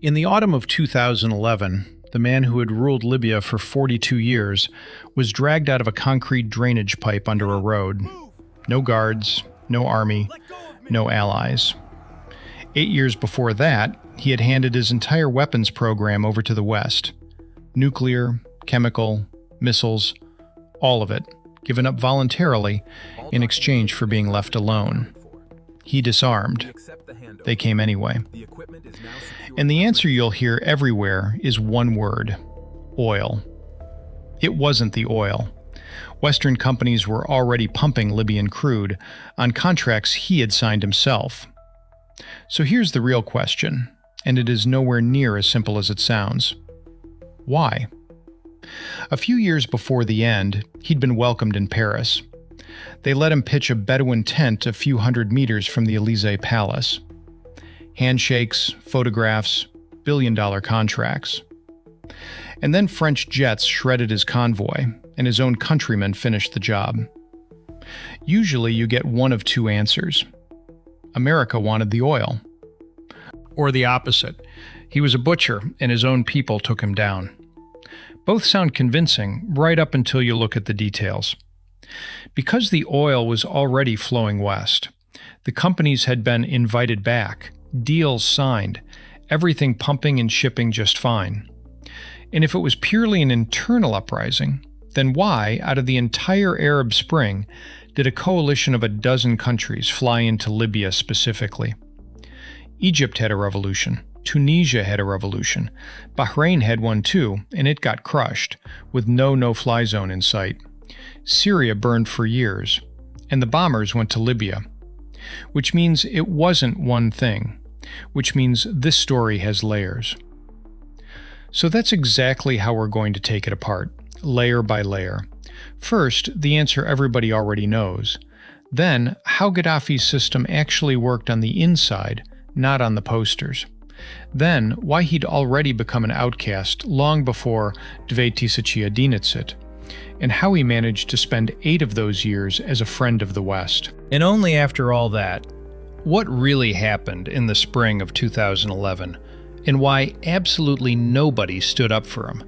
In the autumn of 2011, the man who had ruled Libya for 42 years was dragged out of a concrete drainage pipe under a road. No guards, no army, no allies. 8 years before that, he had handed his entire weapons program over to the West. Nuclear, chemical, missiles, all of it, given up voluntarily in exchange for being left alone. He disarmed. They came anyway. And the answer you'll hear everywhere is one word: oil. It wasn't the oil. Western companies were already pumping Libyan crude on contracts he had signed himself. So here's the real question, and it is nowhere near as simple as it sounds. Why? A few years before the end, he'd been welcomed in Paris. They let him pitch a Bedouin tent a few hundred meters from the Élysée Palace. Handshakes, photographs, billion-dollar contracts. And then French jets shredded his convoy, and his own countrymen finished the job. Usually you get one of two answers. America wanted the oil. Or the opposite. He was a butcher, and his own people took him down. Both sound convincing right up until you look at the details. Because the oil was already flowing west, the companies had been invited back, deals signed, everything pumping and shipping just fine. And if it was purely an internal uprising, then why, out of the entire Arab Spring, did a coalition of a dozen countries fly into Libya specifically? Egypt had a revolution. Tunisia had a revolution. Bahrain had one too, and it got crushed, with no no-fly zone in sight. Syria burned for years, and the bombers went to Libya. Which means it wasn't one thing, which means this story has layers. So that's exactly how we're going to take it apart, layer by layer. First, the answer everybody already knows. Then, how Gaddafi's system actually worked on the inside, not on the posters. Then, why he'd already become an outcast long before Dve Tisaccia Dinitsit, and how he managed to spend 8 of those years as a friend of the West. And only after all that, what really happened in the spring of 2011, and why absolutely nobody stood up for him.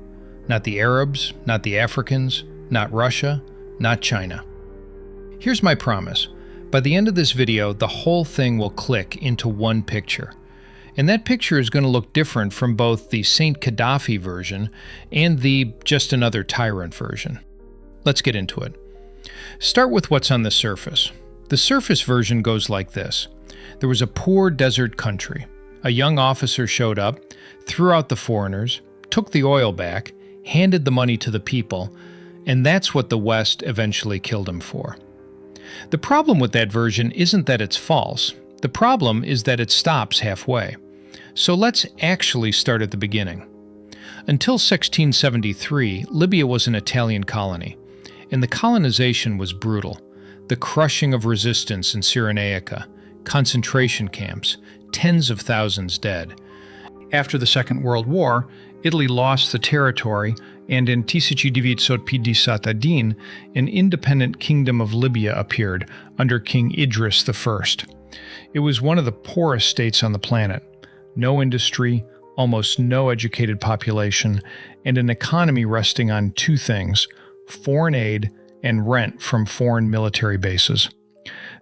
Not the Arabs, not the Africans, not Russia, not China. Here's my promise. By the end of this video, the whole thing will click into one picture. And that picture is going to look different from both the Saint Gaddafi version and the just another tyrant version. Let's get into it. Start with what's on the surface. The surface version goes like this. There was a poor desert country. A young officer showed up, threw out the foreigners, took the oil back, handed the money to the people, and that's what the West eventually killed him for. The problem with that version isn't that it's false. The problem is that it stops halfway. So let's actually start at the beginning. Until 1673, Libya was an Italian colony, and the colonization was brutal. The crushing of resistance in Cyrenaica, concentration camps, tens of thousands dead. After the Second World War, Italy lost the territory, and in 1959, an independent kingdom of Libya appeared under King Idris I. It was one of the poorest states on the planet. No industry, almost no educated population, and an economy resting on two things: foreign aid and rent from foreign military bases.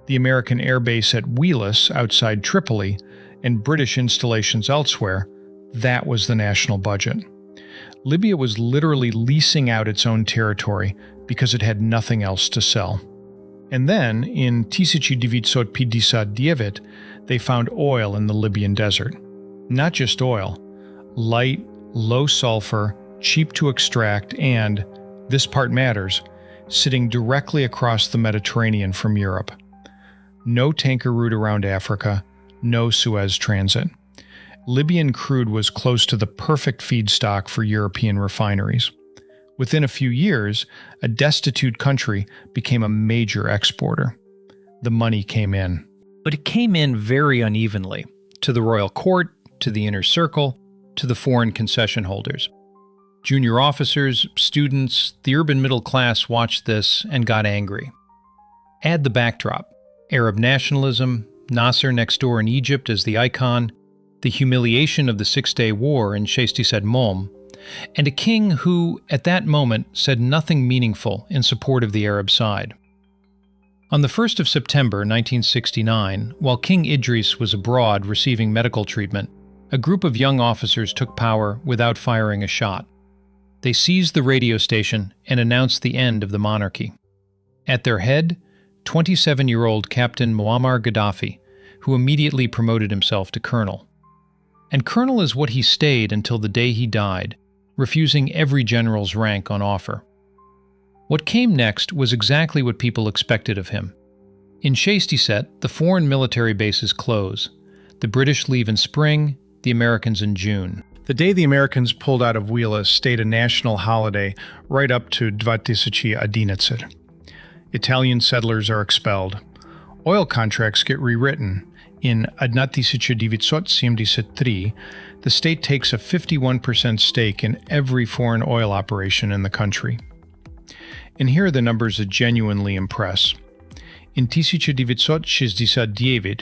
The American air base at Wheelus outside Tripoli and British installations elsewhere, that was the national budget. Libya was literally leasing out its own territory because it had nothing else to sell. And then, in 1959, they found oil in the Libyan desert. Not just oil. Light, low sulfur, cheap to extract, and, this part matters, sitting directly across the Mediterranean from Europe. No tanker route around Africa, no Suez transit. Libyan crude was close to the perfect feedstock for European refineries. Within a few years, a destitute country became a major exporter. The money came in. But it came in very unevenly, to the royal court, to the inner circle, to the foreign concession holders. Junior officers, students, the urban middle class watched this and got angry. Add the backdrop: Arab nationalism, Nasser next door in Egypt as the icon, the humiliation of the Six-Day War in 67, and a king who, at that moment, said nothing meaningful in support of the Arab side. On the 1st of September 1969, while King Idris was abroad receiving medical treatment, a group of young officers took power without firing a shot. They seized the radio station and announced the end of the monarchy. At their head, 27-year-old Captain Muammar Gaddafi, who immediately promoted himself to colonel. And colonel is what he stayed until the day he died, refusing every general's rank on offer. What came next was exactly what people expected of him. In 67, the foreign military bases close. The British leave in spring, the Americans in June. The day the Americans pulled out of Wheelis stayed a national holiday right up to 2011. Italian settlers are expelled. Oil contracts get rewritten. In 1973, the state takes a 51% stake in every foreign oil operation in the country. And here are the numbers that genuinely impress. In 1969,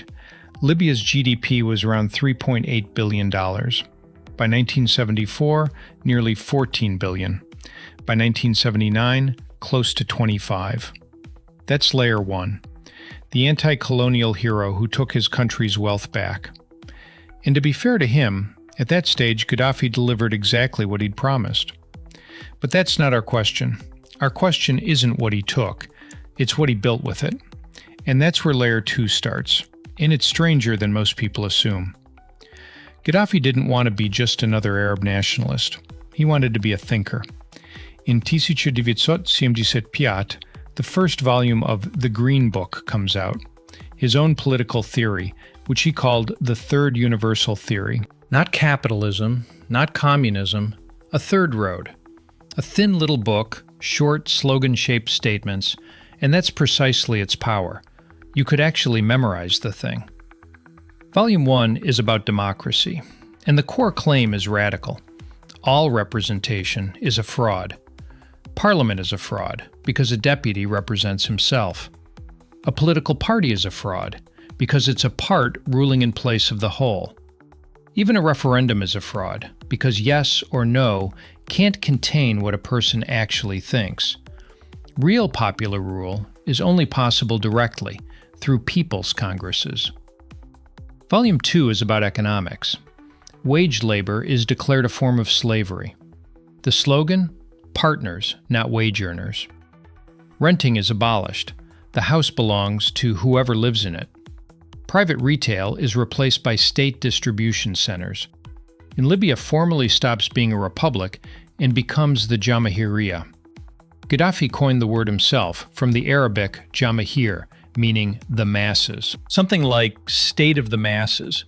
Libya's GDP was around $3.8 billion. By 1974, nearly $14 billion. By 1979, close to 25. That's layer one, the anti-colonial hero who took his country's wealth back. And to be fair to him, at that stage, Gaddafi delivered exactly what he'd promised. But that's not our question. Our question isn't what he took, it's what he built with it. And that's where layer two starts, and it's stranger than most people assume. Gaddafi didn't want to be just another Arab nationalist. He wanted to be a thinker. In 1975, the first volume of The Green Book comes out, his own political theory, which he called the Third Universal Theory. Not capitalism, not communism, a third road. A thin little book, short, slogan-shaped statements, and that's precisely its power. You could actually memorize the thing. Volume 1 is about democracy, and the core claim is radical. All representation is a fraud. Parliament is a fraud, because a deputy represents himself. A political party is a fraud, because it's a part ruling in place of the whole. Even a referendum is a fraud, because yes or no can't contain what a person actually thinks. Real popular rule is only possible directly, through people's congresses. Volume 2 is about economics. Wage labor is declared a form of slavery. The slogan? Partners, not wage earners. Renting is abolished. The house belongs to whoever lives in it. Private retail is replaced by state distribution centers. And Libya formally stops being a republic and becomes the Jamahiriya. Gaddafi coined the word himself from the Arabic Jamahir, meaning the masses. Something like state of the masses.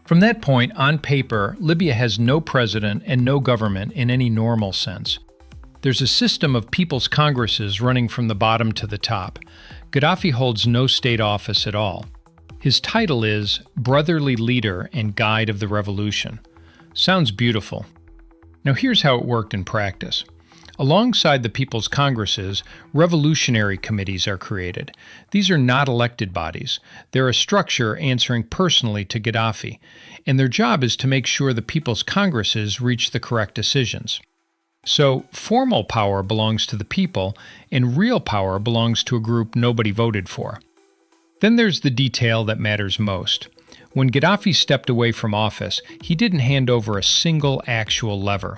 From that point, on paper, Libya has no president and no government in any normal sense. There's a system of people's congresses running from the bottom to the top. Gaddafi holds no state office at all. His title is Brotherly Leader and Guide of the Revolution. Sounds beautiful. Now here's how it worked in practice. Alongside the People's Congresses, revolutionary committees are created. These are not elected bodies. They're a structure answering personally to Gaddafi, and their job is to make sure the People's Congresses reach the correct decisions. So, formal power belongs to the people, and real power belongs to a group nobody voted for. Then there's the detail that matters most. When Gaddafi stepped away from office, he didn't hand over a single actual lever.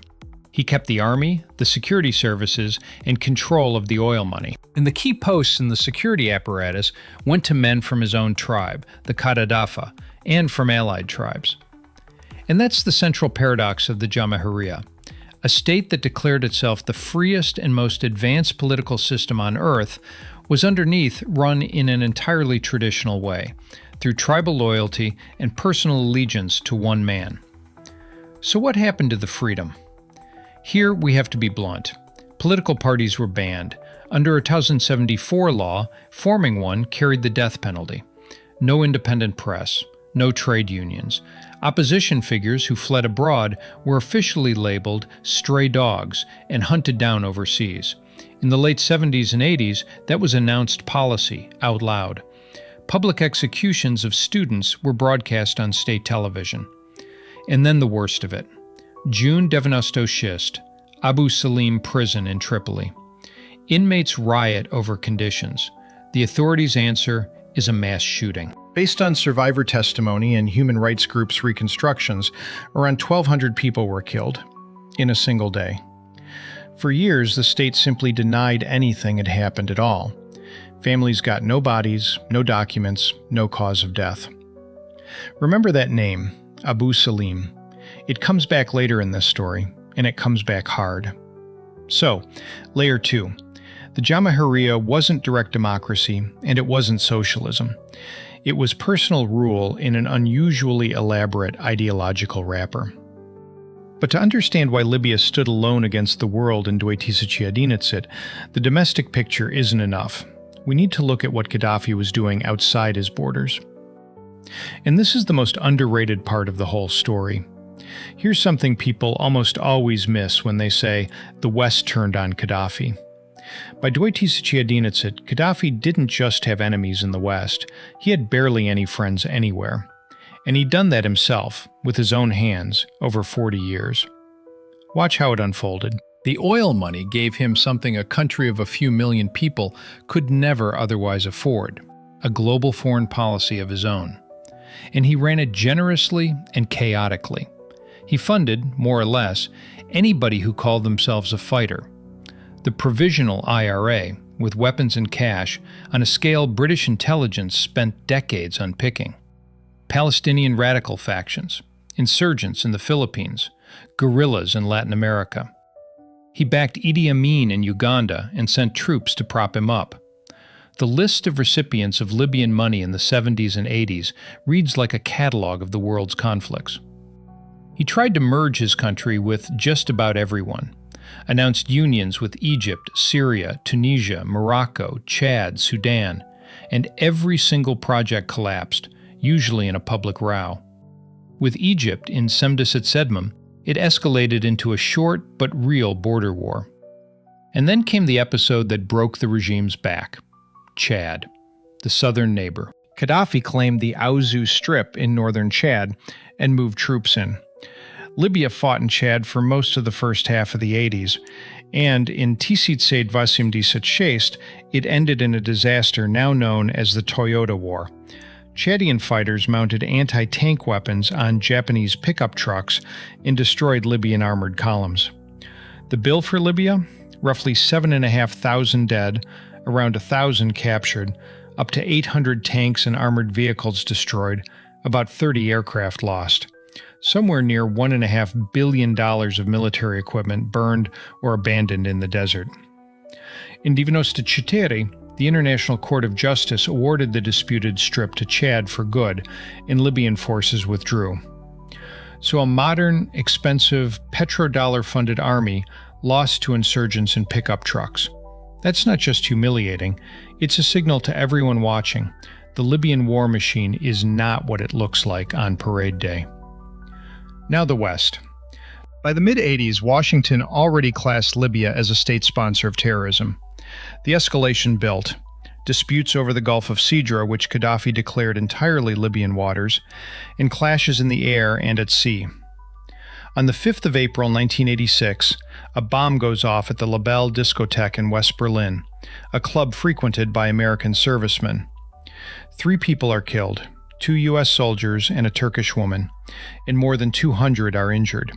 He kept the army, the security services, and control of the oil money. And the key posts in the security apparatus went to men from his own tribe, the Gaddafi, and from allied tribes. And that's the central paradox of the Jamahiriya. A state that declared itself the freest and most advanced political system on earth was underneath run in an entirely traditional way, through tribal loyalty and personal allegiance to one man. So what happened to the freedom? Here we have to be blunt. Political parties were banned. Under a 1074 law, forming one carried the death penalty. No independent press, no trade unions. Opposition figures who fled abroad were officially labeled stray dogs and hunted down overseas. In the late 70s and 80s, that was announced policy out loud. Public executions of students were broadcast on state television. And then the worst of it. June 1996, Abu Salim prison in Tripoli. Inmates riot over conditions. The authorities' answer is a mass shooting. Based on survivor testimony and human rights groups' reconstructions, around 1,200 people were killed in a single day. For years, the state simply denied anything had happened at all. Families got no bodies, no documents, no cause of death. Remember that name, Abu Salim. It comes back later in this story, and it comes back hard. So, layer 2. The Jamahiriya wasn't direct democracy, and it wasn't socialism. It was personal rule in an unusually elaborate ideological wrapper. But to understand why Libya stood alone against the world in 2019, the domestic picture isn't enough. We need to look at what Gaddafi was doing outside his borders. And this is the most underrated part of the whole story. Here's something people almost always miss when they say the West turned on Gaddafi. By 2019, Gaddafi didn't just have enemies in the West, he had barely any friends anywhere. And he'd done that himself, with his own hands, over 40 years. Watch how it unfolded. The oil money gave him something a country of a few million people could never otherwise afford, a global foreign policy of his own. And he ran it generously and chaotically. He funded, more or less, anybody who called themselves a fighter. The provisional IRA, with weapons and cash, on a scale British intelligence spent decades unpicking. Palestinian radical factions, insurgents in the Philippines, guerrillas in Latin America. He backed Idi Amin in Uganda and sent troops to prop him up. The list of recipients of Libyan money in the 70s and 80s reads like a catalog of the world's conflicts. He tried to merge his country with just about everyone, announced unions with Egypt, Syria, Tunisia, Morocco, Chad, Sudan, and every single project collapsed, usually in a public row. With Egypt in Semdesat Sedmum, it escalated into a short but real border war. And then came the episode that broke the regime's back. Chad, the southern neighbor. Gaddafi claimed the Aouzou Strip in northern Chad and moved troops in. Libya fought in Chad for most of the first half of the 80s, and in Tisit Said Vasim Disat Shest, it ended in a disaster now known as the Toyota War. Chadian fighters mounted anti-tank weapons on Japanese pickup trucks and destroyed Libyan armored columns. The bill for Libya? Roughly 7,500 dead, around 1,000 captured, up to 800 tanks and armored vehicles destroyed, about 30 aircraft lost. Somewhere near $1.5 billion of military equipment burned or abandoned in the desert. In Diagnosticiteri, the International Court of Justice awarded the disputed strip to Chad for good, and Libyan forces withdrew. So a modern, expensive, petrodollar-funded army lost to insurgents in pickup trucks. That's not just humiliating, it's a signal to everyone watching. The Libyan war machine is not what it looks like on parade day. Now the West. By the mid-80s, Washington already classed Libya as a state sponsor of terrorism. The escalation built. Disputes over the Gulf of Sidra, which Gaddafi declared entirely Libyan waters, and clashes in the air and at sea. On the 5th of April 1986, a bomb goes off at the La Belle discotheque in West Berlin, a club frequented by American servicemen. 3 people are killed, 2 U.S. soldiers and a Turkish woman, and more than 200 are injured.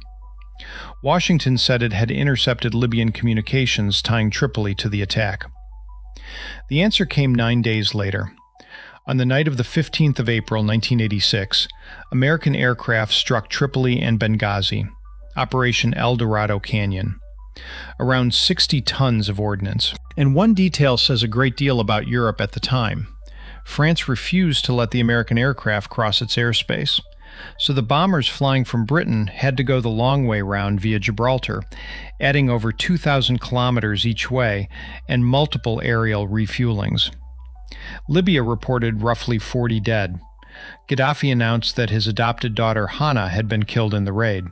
Washington said it had intercepted Libyan communications tying Tripoli to the attack. The answer came 9 days later. On the night of the 15th of April 1986, American aircraft struck Tripoli and Benghazi, Operation El Dorado Canyon. Around 60 tons of ordnance. And one detail says a great deal about Europe at the time. France refused to let the American aircraft cross its airspace. So the bombers flying from Britain had to go the long way round via Gibraltar, adding over 2,000 kilometers each way and multiple aerial refuelings. Libya reported roughly 40 dead. Gaddafi announced that his adopted daughter Hannah had been killed in the raid,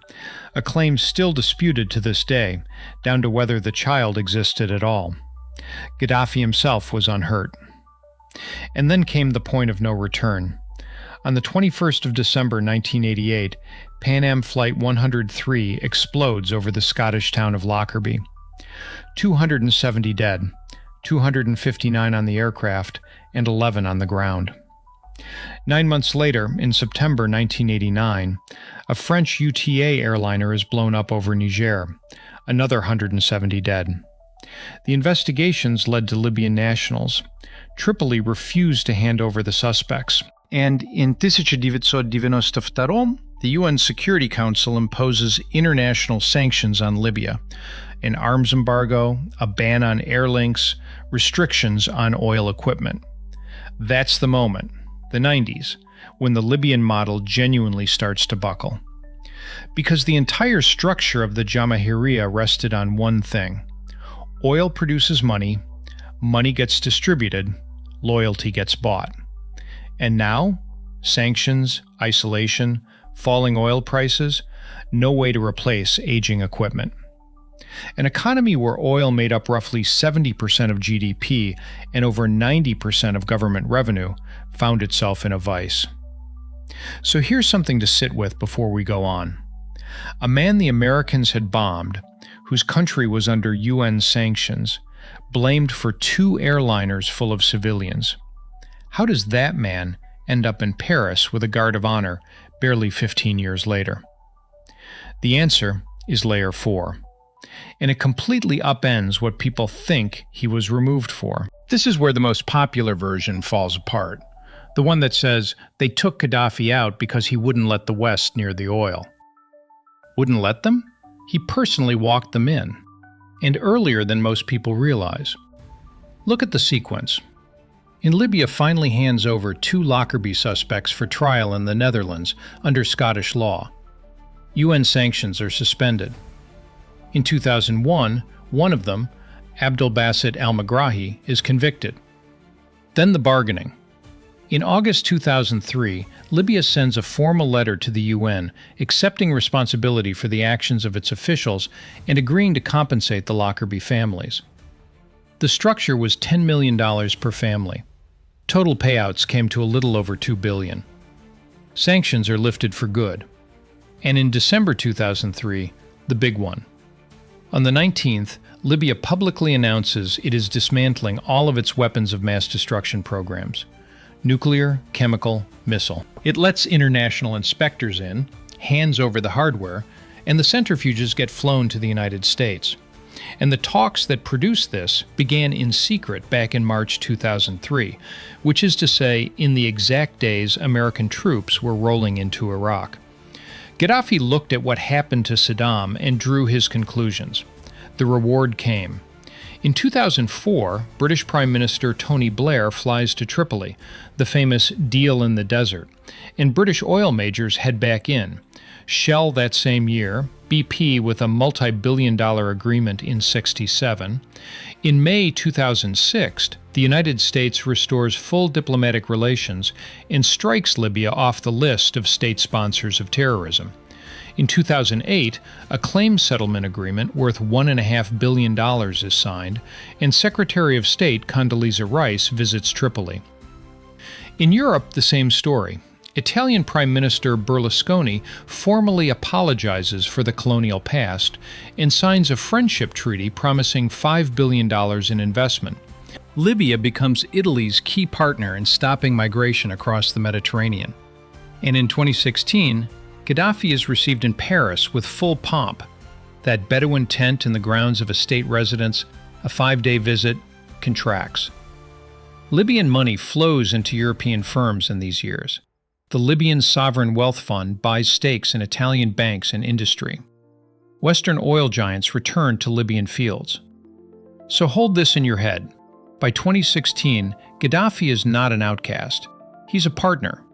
a claim still disputed to this day, down to whether the child existed at all. Gaddafi himself was unhurt. And then came the point of no return. On the 21st of December 1988, Pan Am Flight 103 explodes over the Scottish town of Lockerbie. 270 dead, 259 on the aircraft, and 11 on the ground. 9 months later, in September 1989, a French UTA airliner is blown up over Niger, another 170 dead. The investigations led to Libyan nationals. Tripoli refused to hand over the suspects. And in 1992, the UN Security Council imposes international sanctions on Libya, an arms embargo, a ban on air links, restrictions on oil equipment. That's the moment, the 90s, when the Libyan model genuinely starts to buckle. Because the entire structure of the Jamahiriya rested on one thing. Oil produces money, money gets distributed, loyalty gets bought. And now, sanctions, isolation, falling oil prices, no way to replace aging equipment. An economy where oil made up roughly 70% of GDP and over 90% of government revenue found itself in a vice. So here's something to sit with before we go on. A man the Americans had bombed, whose country was under UN sanctions, blamed for 2 airliners full of civilians. How does that man end up in Paris with a guard of honor barely 15 years later? The answer is layer 4. And it completely upends what people think he was removed for. This is where the most popular version falls apart. The one that says they took Gaddafi out because he wouldn't let the West near the oil. Wouldn't let them? He personally walked them in. And earlier than most people realize. Look at the sequence. In Libya finally hands over 2 Lockerbie suspects for trial in the Netherlands under Scottish law. UN sanctions are suspended. In 2001, one of them, Abdel Basit al-Megrahi, is convicted. Then the bargaining. In August 2003, Libya sends a formal letter to the UN accepting responsibility for the actions of its officials and agreeing to compensate the Lockerbie families. The structure was $10 million per family. Total payouts came to a little over $2 billion. Sanctions are lifted for good. And in December 2003, the big one. On the 19th, Libya publicly announces it is dismantling all of its weapons of mass destruction programs. Nuclear, chemical, missile. It lets international inspectors in, hands over the hardware, and the centrifuges get flown to the United States. And the talks that produced this began in secret back in March 2003, which is to say, in the exact days American troops were rolling into Iraq. Gaddafi looked at what happened to Saddam and drew his conclusions. The reward came. In 2004, British Prime Minister Tony Blair flies to Tripoli, the famous deal in the desert, and British oil majors head back in. Shell that same year, BP with a multi-billion-dollar agreement in '67. In May 2006, the United States restores full diplomatic relations and strikes Libya off the list of state sponsors of terrorism. In 2008, a claims settlement agreement worth $1.5 billion is signed, and Secretary of State Condoleezza Rice visits Tripoli. In Europe, the same story. Italian Prime Minister Berlusconi formally apologizes for the colonial past and signs a friendship treaty promising $5 billion in investment. Libya becomes Italy's key partner in stopping migration across the Mediterranean. And in 2016, Gaddafi is received in Paris with full pomp. That Bedouin tent in the grounds of a state residence, a 5-day visit, contracts. Libyan money flows into European firms in these years. The Libyan Sovereign Wealth Fund buys stakes in Italian banks and industry. Western oil giants return to Libyan fields. So hold this in your head. By 2016, Gaddafi is not an outcast. He's a partner.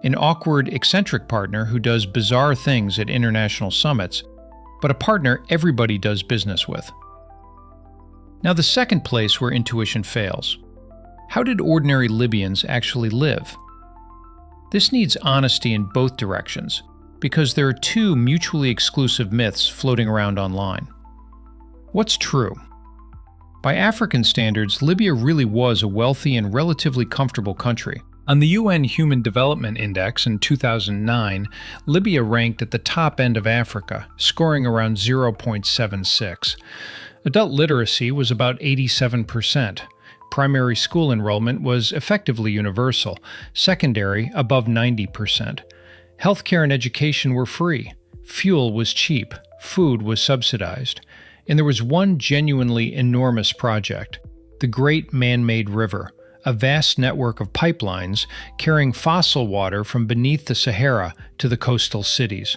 An awkward, eccentric partner who does bizarre things at international summits, but a partner everybody does business with. Now, the second place where intuition fails. How did ordinary Libyans actually live? This needs honesty in both directions, because there are 2 mutually exclusive myths floating around online. What's true? By African standards, Libya really was a wealthy and relatively comfortable country. On the UN Human Development Index in 2009, Libya ranked at the top end of Africa, scoring around 0.76. Adult literacy was about 87%. Primary school enrollment was effectively universal, secondary above 90%. Healthcare and education were free, fuel was cheap, food was subsidized, and there was one genuinely enormous project, the Great Man-Made River, a vast network of pipelines carrying fossil water from beneath the Sahara to the coastal cities.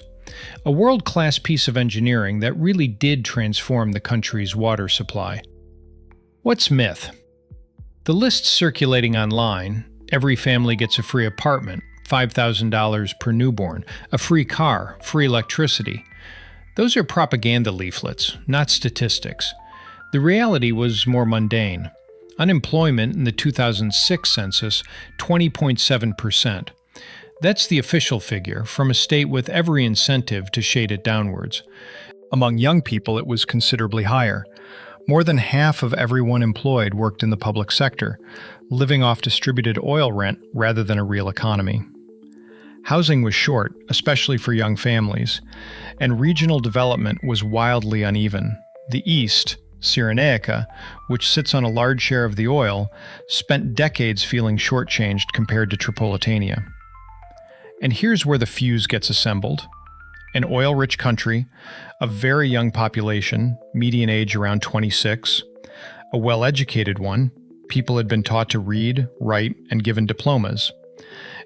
A world-class piece of engineering that really did transform the country's water supply. What's myth? The lists circulating online, every family gets a free apartment, $5,000 per newborn, a free car, free electricity. Those are propaganda leaflets, not statistics. The reality was more mundane. Unemployment in the 2006 census, 20.7%. That's the official figure from a state with every incentive to shade it downwards. Among young people, it was considerably higher. More than half of everyone employed worked in the public sector, living off distributed oil rent rather than a real economy. Housing was short, especially for young families, and regional development was wildly uneven. The East, Cyrenaica, which sits on a large share of the oil, spent decades feeling shortchanged compared to Tripolitania. And here's where the fuse gets assembled. An oil-rich country, a very young population, median age around 26, a well-educated one, people had been taught to read, write, and given diplomas.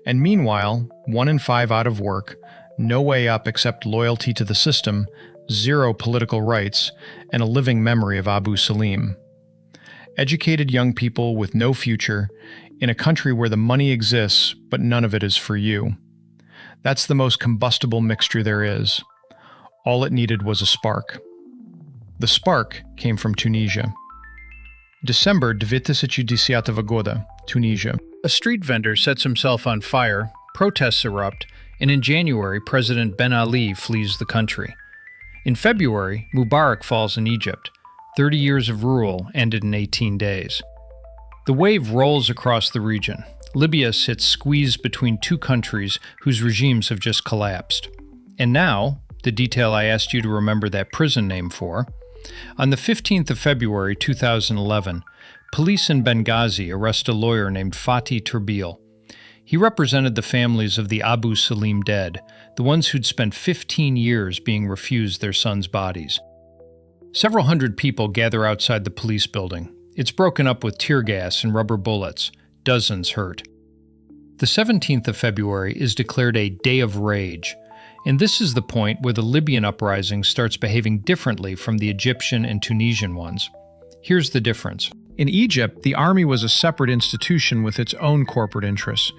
And meanwhile, 1 in 5 out of work, no way up except loyalty to the system, 0 political rights, and a living memory of Abu Salim. Educated young people with no future, in a country where the money exists, but none of it is for you. That's the most combustible mixture there is. All it needed was a spark. The spark came from Tunisia. December 2010 года, Tunisia. A street vendor sets himself on fire, protests erupt, and in January, President Ben Ali flees the country. In February, Mubarak falls in Egypt. 30 years of rule ended in 18 days. The wave rolls across the region. Libya sits squeezed between two countries whose regimes have just collapsed. And now, the detail I asked you to remember that prison name for, on the 15th of February 2011, police in Benghazi arrest a lawyer named Fatih Turbil. He represented the families of the Abu Salim dead, the ones who'd spent 15 years being refused their sons' bodies. Several hundred people gather outside the police building. It's broken up with tear gas and rubber bullets. Dozens hurt. The 17th of February is declared a Day of Rage, and this is the point where the Libyan uprising starts behaving differently from the Egyptian and Tunisian ones. Here's the difference. In Egypt, the army was a separate institution with its own corporate interests,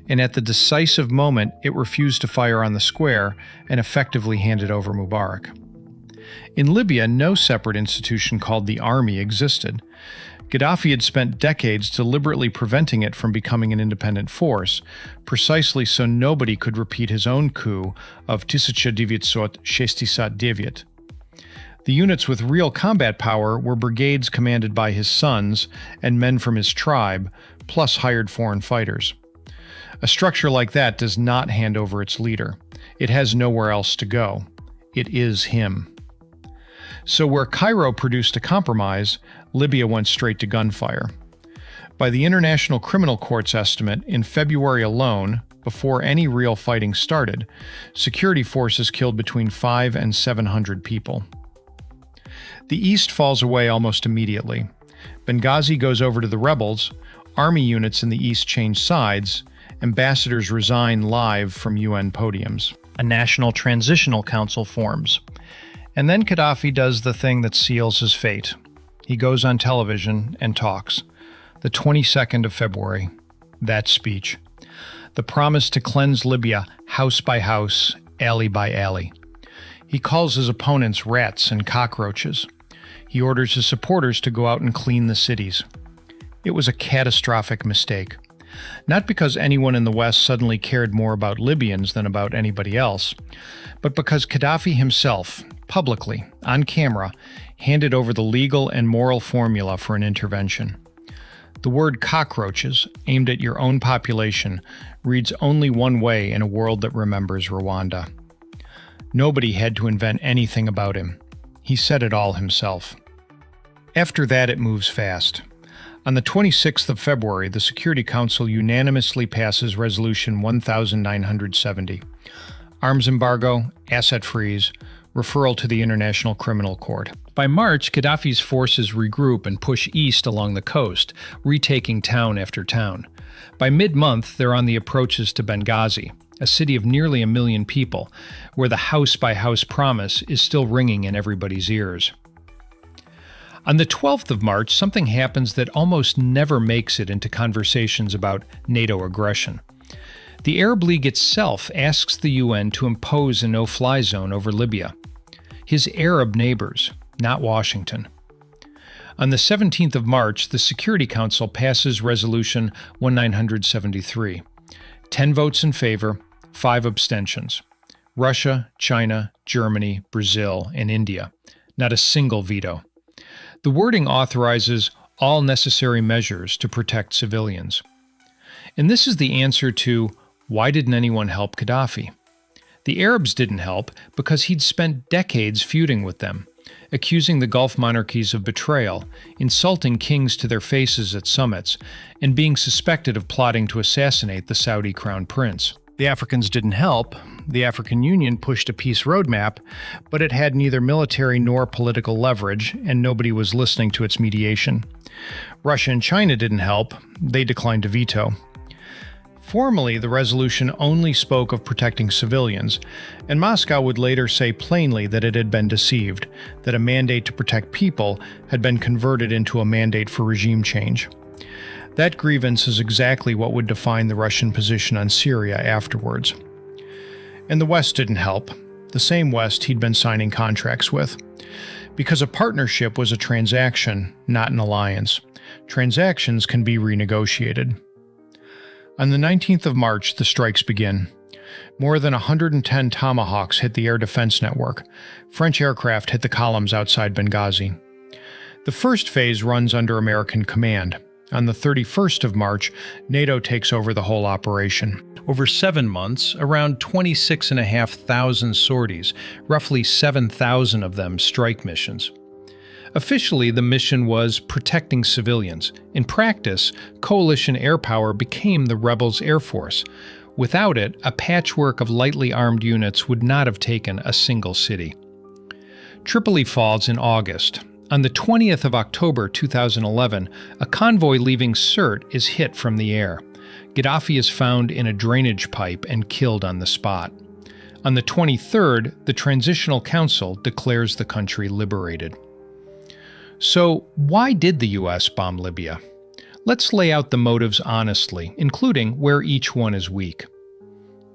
and at the decisive moment, it refused to fire on the square and effectively handed over Mubarak. In Libya, no separate institution called the army existed. Gaddafi had spent decades deliberately preventing it from becoming an independent force, precisely so nobody could repeat his own coup of 1969. The units with real combat power were brigades commanded by his sons and men from his tribe, plus hired foreign fighters. A structure like that does not hand over its leader. It has nowhere else to go. It is him. So where Cairo produced a compromise, Libya went straight to gunfire. By the International Criminal Court's estimate, in February alone, before any real fighting started, security forces killed between 500 and 700 people. The east falls away almost immediately. Benghazi goes over to the rebels, army units in the east change sides, ambassadors resign live from UN podiums. A National Transitional Council forms. And then Gaddafi does the thing that seals his fate. He goes on television and talks. The 22nd of February, that speech. The promise to cleanse Libya house by house, alley by alley. He calls his opponents rats and cockroaches. He orders his supporters to go out and clean the cities. It was a catastrophic mistake. Not because anyone in the West suddenly cared more about Libyans than about anybody else, but because Gaddafi himself, publicly, on camera, handed over the legal and moral formula for an intervention. The word cockroaches, aimed at your own population, reads only one way in a world that remembers Rwanda. Nobody had to invent anything about him. He said it all himself. After that, it moves fast. On the 26th of February, the Security Council unanimously passes Resolution 1970. Arms embargo, asset freeze, referral to the International Criminal Court. By March, Gaddafi's forces regroup and push east along the coast, retaking town after town. By mid-month, they're on the approaches to Benghazi, a city of nearly 1 million people, where the house-by-house promise is still ringing in everybody's ears. On the 12th of March, something happens that almost never makes it into conversations about NATO aggression. The Arab League itself asks the UN to impose a no-fly zone over Libya. His Arab neighbors, not Washington. On the 17th of March, the Security Council passes Resolution 1973. 10 votes in favor, 5 abstentions. Russia, China, Germany, Brazil, and India. Not a single veto. The wording authorizes all necessary measures to protect civilians. And this is the answer to, why didn't anyone help Gaddafi? The Arabs didn't help because he'd spent decades feuding with them, accusing the Gulf monarchies of betrayal, insulting kings to their faces at summits, and being suspected of plotting to assassinate the Saudi crown prince. The Africans didn't help. The African Union pushed a peace roadmap, but it had neither military nor political leverage, and nobody was listening to its mediation. Russia and China didn't help. They declined to veto. Formally, the resolution only spoke of protecting civilians, and Moscow would later say plainly that it had been deceived, that a mandate to protect people had been converted into a mandate for regime change. That grievance is exactly what would define the Russian position on Syria afterwards. And the West didn't help, the same West he'd been signing contracts with. Because a partnership was a transaction, not an alliance. Transactions can be renegotiated. On the 19th of March, the strikes begin. More than 110 Tomahawks hit the air defense network. French aircraft hit the columns outside Benghazi. The first phase runs under American command. On the 31st of March, NATO takes over the whole operation. Over 7 months, around 26,500 sorties, roughly 7,000 of them strike missions. Officially, the mission was protecting civilians. In practice, coalition air power became the rebels' air force. Without it, a patchwork of lightly armed units would not have taken a single city. Tripoli falls in August. On the 20th of October 2011, a convoy leaving Sirte is hit from the air. Gaddafi is found in a drainage pipe and killed on the spot. On the 23rd, the Transitional Council declares the country liberated. So, why did the U.S. bomb Libya? Let's lay out the motives honestly, including where each one is weak.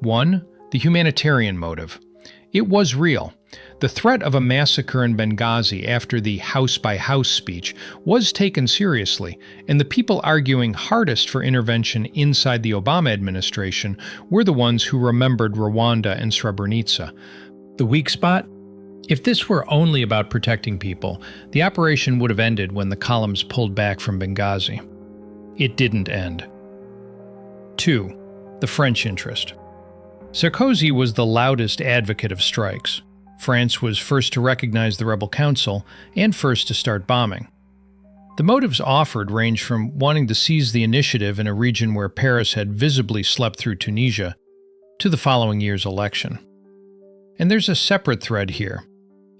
1. The humanitarian motive. It was real. The threat of a massacre in Benghazi after the house-by-house speech was taken seriously, and the people arguing hardest for intervention inside the Obama administration were the ones who remembered Rwanda and Srebrenica. The weak spot? If this were only about protecting people, the operation would have ended when the columns pulled back from Benghazi. It didn't end. 2. The French interest. Sarkozy was the loudest advocate of strikes. France was first to recognize the rebel council and first to start bombing. The motives offered ranged from wanting to seize the initiative in a region where Paris had visibly slept through Tunisia to the following year's election. And there's a separate thread here.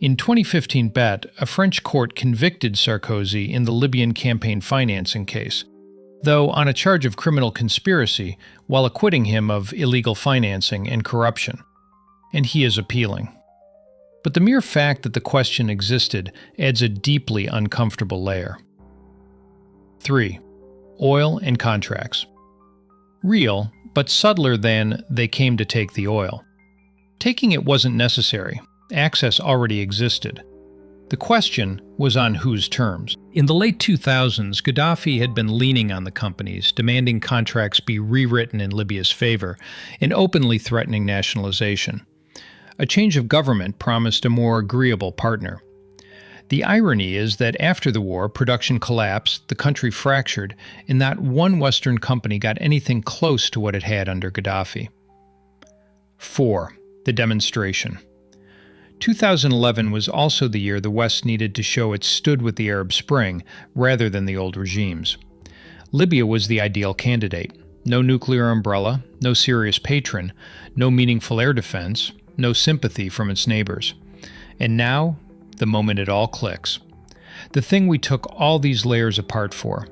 In 2015 bet, a French court convicted Sarkozy in the Libyan campaign financing case, though on a charge of criminal conspiracy, while acquitting him of illegal financing and corruption. And he is appealing. But the mere fact that the question existed adds a deeply uncomfortable layer. 3. Oil and contracts. Real, but subtler than they came to take the oil. Taking it wasn't necessary. Access already existed. The question was on whose terms. In the late 2000s, Gaddafi had been leaning on the companies, demanding contracts be rewritten in Libya's favor, and openly threatening nationalization. A change of government promised a more agreeable partner. The irony is that after the war, production collapsed, the country fractured, and not one Western company got anything close to what it had under Gaddafi. 4. The demonstration. 2011 was also the year the West needed to show it stood with the Arab Spring rather than the old regimes. Libya was the ideal candidate. No nuclear umbrella, no serious patron, no meaningful air defense, no sympathy from its neighbors. And now, the moment it all clicks. The thing we took all these layers apart for.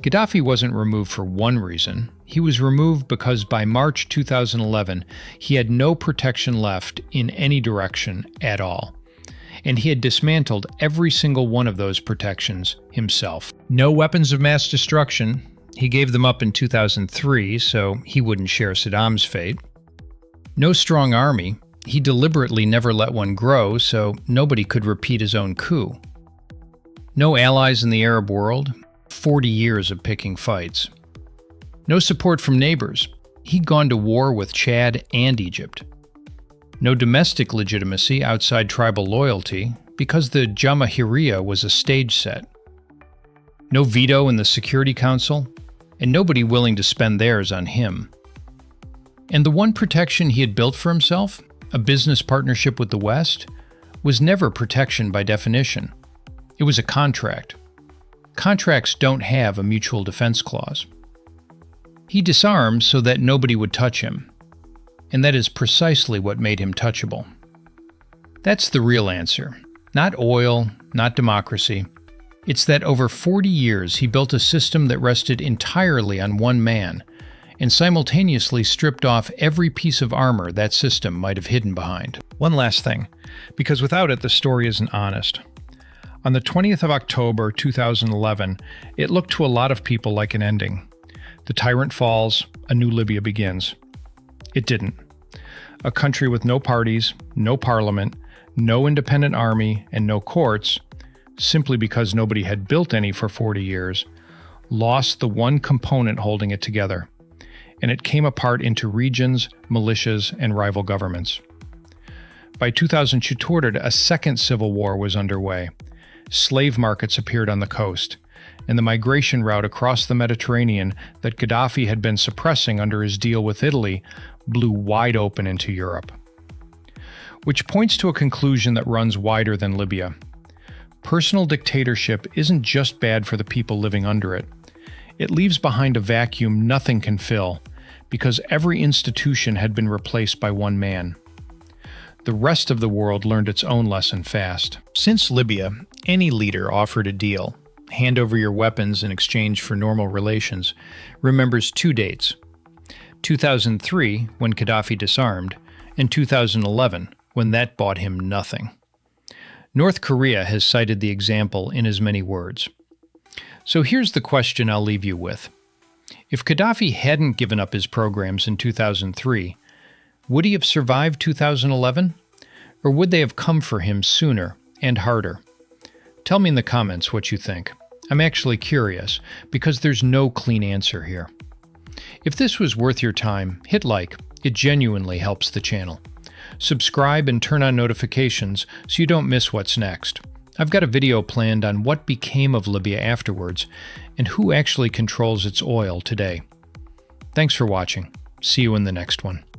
Gaddafi wasn't removed for one reason. He was removed because by March 2011, he had no protection left in any direction at all. And he had dismantled every single one of those protections himself. No weapons of mass destruction. He gave them up in 2003, so he wouldn't share Saddam's fate. No strong army. He deliberately never let one grow, so nobody could repeat his own coup. No allies in the Arab world. 40 years of picking fights. No support from neighbors. He'd gone to war with Chad and Egypt. No domestic legitimacy outside tribal loyalty, because the Jamahiriya was a stage set. No veto in the Security Council, and nobody willing to spend theirs on him. And the one protection he had built for himself, a business partnership with the West, was never protection by definition. It was a contract. Contracts don't have a mutual defense clause. He disarmed so that nobody would touch him, and that is precisely what made him touchable. That's the real answer. Not oil, not democracy. It's that over 40 years he built a system that rested entirely on one man, and simultaneously stripped off every piece of armor that system might have hidden behind. One last thing, because without it the story isn't honest. On the 20th of October 2011, it looked to a lot of people like an ending. The tyrant falls, a new Libya begins. It didn't. A country with no parties, no parliament, no independent army, and no courts, simply because nobody had built any for 40 years, lost the one component holding it together, and it came apart into regions, militias, and rival governments. By 2014, a second civil war was underway. Slave markets appeared on the coast, and the migration route across the Mediterranean that Gaddafi had been suppressing under his deal with Italy blew wide open into Europe. Which points to a conclusion that runs wider than Libya. Personal dictatorship isn't just bad for the people living under it. It leaves behind a vacuum nothing can fill, because every institution had been replaced by one man. The rest of the world learned its own lesson fast. Since Libya, any leader offered a deal, hand over your weapons in exchange for normal relations, remembers two dates: 2003, when Gaddafi disarmed, and 2011, when that bought him nothing. North Korea has cited the example in as many words. So here's the question I'll leave you with. If Gaddafi hadn't given up his programs in 2003, would he have survived 2011? Or would they have come for him sooner and harder? Tell me in the comments what you think. I'm actually curious, because there's no clean answer here. If this was worth your time, hit like. It genuinely helps the channel. Subscribe and turn on notifications so you don't miss what's next. I've got a video planned on what became of Libya afterwards and who actually controls its oil today. Thanks for watching. See you in the next one.